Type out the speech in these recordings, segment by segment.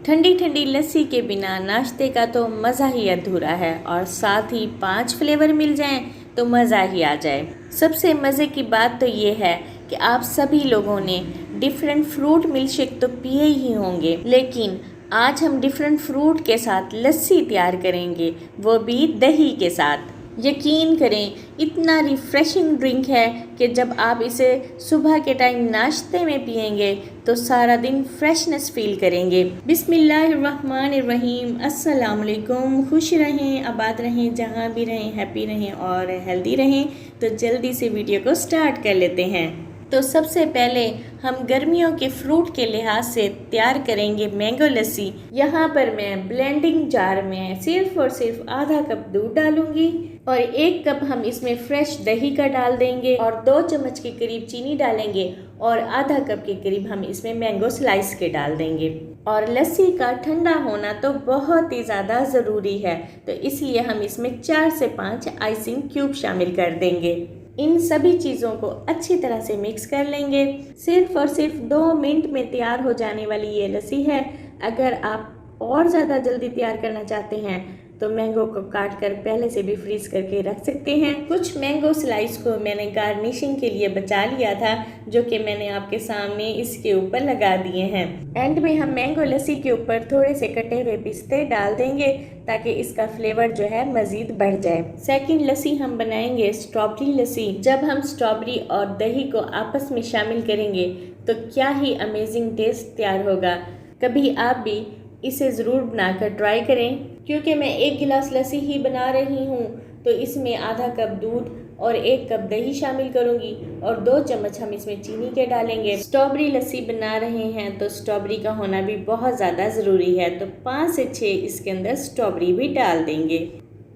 ठंडी ठंडी लस्सी के बिना नाश्ते का तो मज़ा ही अधूरा है और साथ ही 5 फ्लेवर मिल जाएं तो मज़ा ही आ जाए। सबसे मज़े की बात तो ये है कि आप सभी लोगों ने डिफरेंट फ्रूट मिल्कशेक तो पिए ही होंगे, लेकिन आज हम डिफरेंट फ्रूट के साथ लस्सी तैयार करेंगे, वो भी दही के साथ। यकीन करें, इतना रिफ़्रेशिंग ड्रिंक है कि जब आप इसे सुबह के टाइम नाश्ते में पिएंगे तो सारा दिन फ्रेशनेस फील करेंगे। बिस्मिल्लाहिर्रहमानिर्रहीम। अस्सलाम वालेकुम। खुश रहें, आबाद रहें, जहाँ भी रहें हैप्पी रहें और हेल्दी रहें। तो जल्दी से वीडियो को स्टार्ट कर लेते हैं। तो सबसे पहले हम गर्मियों के फ्रूट के लिहाज से तैयार करेंगे मैंगो लस्सी। यहाँ पर मैं ब्लेंडिंग जार में सिर्फ और सिर्फ आधा कप दूध डालूंगी और 1 कप हम इसमें फ्रेश दही का डाल देंगे और 2 चम्मच के करीब चीनी डालेंगे और आधा कप के करीब हम इसमें मैंगो स्लाइस के डाल देंगे। और लस्सी का ठंडा होना तो बहुत ही ज़्यादा ज़रूरी है, तो इसलिए हम इसमें 4 से 5 आइसिंग क्यूब शामिल कर देंगे। इन सभी चीज़ों को अच्छी तरह से मिक्स कर लेंगे। सिर्फ और सिर्फ 2 मिनट में तैयार हो जाने वाली ये लस्सी है। अगर आप और ज़्यादा जल्दी तैयार करना चाहते हैं तो मैंगो को काट कर पहले से भी फ्रीज करके रख सकते हैं। कुछ मैंगो स्लाइस को मैंने गार्निशिंग के लिए बचा लिया था, जो कि मैंने आपके सामने इसके ऊपर लगा दिए हैं। एंड में हम मैंगो लस्सी के ऊपर थोड़े से कटे हुए पिस्ते डाल देंगे ताकि इसका फ्लेवर जो है मज़ीद बढ़ जाए। सेकंड लस्सी हम बनाएंगे स्ट्रॉबेरी लस्सी। जब हम स्ट्रॉबेरी और दही को आपस में शामिल करेंगे तो क्या ही अमेजिंग टेस्ट तैयार होगा। कभी आप भी इसे ज़रूर बनाकर ट्राई करें। क्योंकि मैं 1 गिलास लस्सी ही बना रही हूँ तो इसमें आधा कप दूध और 1 कप दही शामिल करूँगी और 2 चम्मच हम इसमें चीनी के डालेंगे। स्ट्रॉबेरी लस्सी बना रहे हैं तो स्ट्रॉबेरी का होना भी बहुत ज़्यादा ज़रूरी है, तो 5 से 6 इसके अंदर स्ट्रॉबेरी भी डाल देंगे।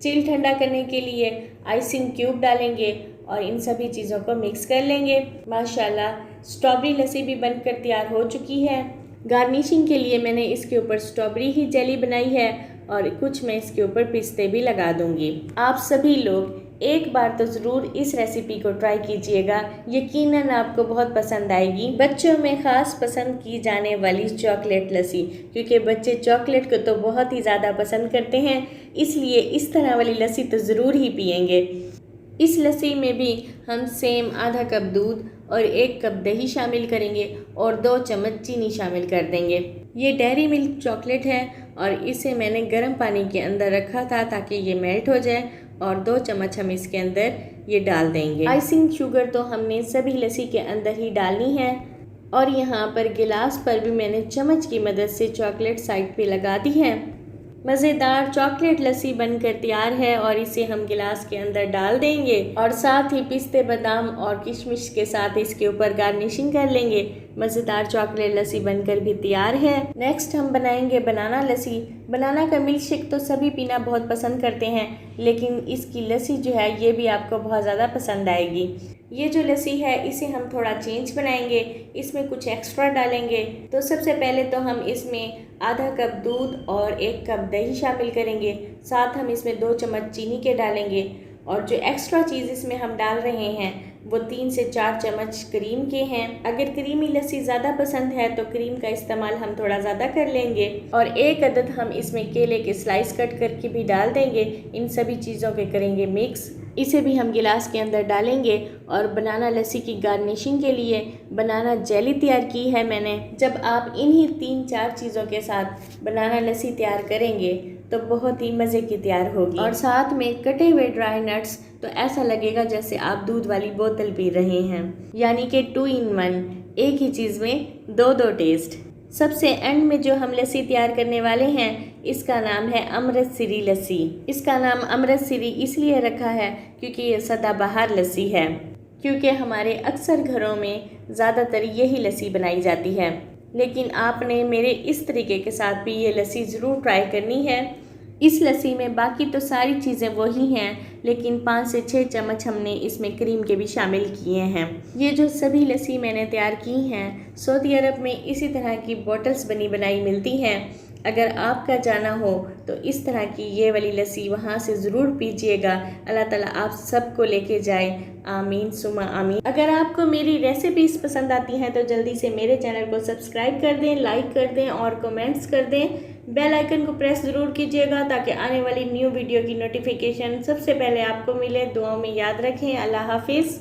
चिल ठंडा करने के लिए आइसिंग क्यूब डालेंगे और इन सभी चीज़ों को मिक्स कर लेंगे। माशाल्लाह स्ट्रॉबेरी लस्सी भी बनकर तैयार हो चुकी है। गार्निशिंग के लिए मैंने इसके ऊपर स्ट्रॉबेरी ही जेली बनाई है और कुछ मैं इसके ऊपर पिस्ते भी लगा दूंगी। आप सभी लोग एक बार तो ज़रूर इस रेसिपी को ट्राई कीजिएगा, यकीनन आपको बहुत पसंद आएगी। बच्चों में ख़ास पसंद की जाने वाली चॉकलेट लस्सी, क्योंकि बच्चे चॉकलेट को तो बहुत ही ज़्यादा पसंद करते हैं, इसलिए इस तरह वाली लस्सी तो ज़रूर ही पियेंगे। इस लस्सी में भी हम सेम आधा कप दूध और 1 कप दही शामिल करेंगे और 2 चम्मच चीनी शामिल कर देंगे। ये डेयरी मिल्क चॉकलेट है और इसे मैंने गर्म पानी के अंदर रखा था ताकि ये मेल्ट हो जाए और 2 चम्मच हम इसके अंदर ये डाल देंगे। आइसिंग शुगर तो हमने सभी लस्सी के अंदर ही डालनी है और यहाँ पर गिलास पर भी मैंने चम्मच की मदद से चॉकलेट साइड पे लगा दी है। मज़ेदार चॉकलेट लस्सी बनकर तैयार है और इसे हम गिलास के अंदर डाल देंगे और साथ ही पिस्ते, बादाम और किशमिश के साथ इसके ऊपर गार्निशिंग कर लेंगे। मज़ेदार चॉकलेट लस्सी बनकर भी तैयार है। नेक्स्ट हम बनाएंगे बनाना लस्सी। बनाना का मिल्कशेक तो सभी पीना बहुत पसंद करते हैं, लेकिन इसकी लस्सी जो है ये भी आपको बहुत ज़्यादा पसंद आएगी। ये जो लस्सी है इसे हम थोड़ा चेंज बनाएंगे, इसमें कुछ एक्स्ट्रा डालेंगे। तो सबसे पहले तो हम इसमें आधा कप दूध और 1 कप दही शामिल करेंगे, साथ हम इसमें 2 चम्मच चीनी के डालेंगे और जो एक्स्ट्रा चीज़ इसमें हम डाल रहे हैं वो 3 से 4 चम्मच क्रीम के हैं। अगर क्रीमी लस्सी ज़्यादा पसंद है तो क्रीम का इस्तेमाल हम थोड़ा ज़्यादा कर लेंगे और 1 अदद हम इसमें केले के स्लाइस कट करके भी डाल देंगे। इन सभी चीज़ों के करेंगे मिक्स। इसे भी हम गिलास के अंदर डालेंगे और बनाना लस्सी की गार्निशिंग के लिए बनाना जेली तैयार की है मैंने। जब आप इन्हीं 3-4 चीज़ों के साथ बनाना लस्सी तैयार करेंगे तो बहुत ही मज़े की तैयार होगी और साथ में कटे हुए ड्राई नट्स, तो ऐसा लगेगा जैसे आप दूध वाली बोतल पी रहे हैं, यानी कि 2 in 1, एक ही चीज़ में 2 टेस्ट। सबसे एंड में जो हम लस्सी तैयार करने वाले हैं इसका नाम है अमृत सिरी लस्सी। इसका नाम अमृत सिरी इसलिए रखा है क्योंकि ये सदाबहार लस्सी है, क्योंकि हमारे अक्सर घरों में ज़्यादातर यही लस्सी बनाई जाती है। लेकिन आपने मेरे इस तरीके के साथ भी ये लस्सी ज़रूर ट्राई करनी है। इस लस्सी में बाकी तो सारी चीज़ें वही हैं, लेकिन 5 से 6 चम्मच हमने इसमें क्रीम के भी शामिल किए हैं। ये जो सभी लस्सी मैंने तैयार की हैं, सऊदी अरब में इसी तरह की बॉटल्स बनी बनाई मिलती हैं। अगर आपका जाना हो तो इस तरह की ये वाली लस्सी वहाँ से ज़रूर पीजिएगा। अल्लाह ताला आप सबको लेके जाए, आमीन सुमा आमीन। अगर आपको मेरी रेसिपीज़ पसंद आती हैं तो जल्दी से मेरे चैनल को सब्सक्राइब कर दें, लाइक कर दें और कमेंट्स कर दें। बेल आइकन को प्रेस ज़रूर कीजिएगा ताकि आने वाली न्यू वीडियो की नोटिफिकेशन सबसे पहले आपको मिले। दुआओं में याद रखें। अल्लाह हाफिज़।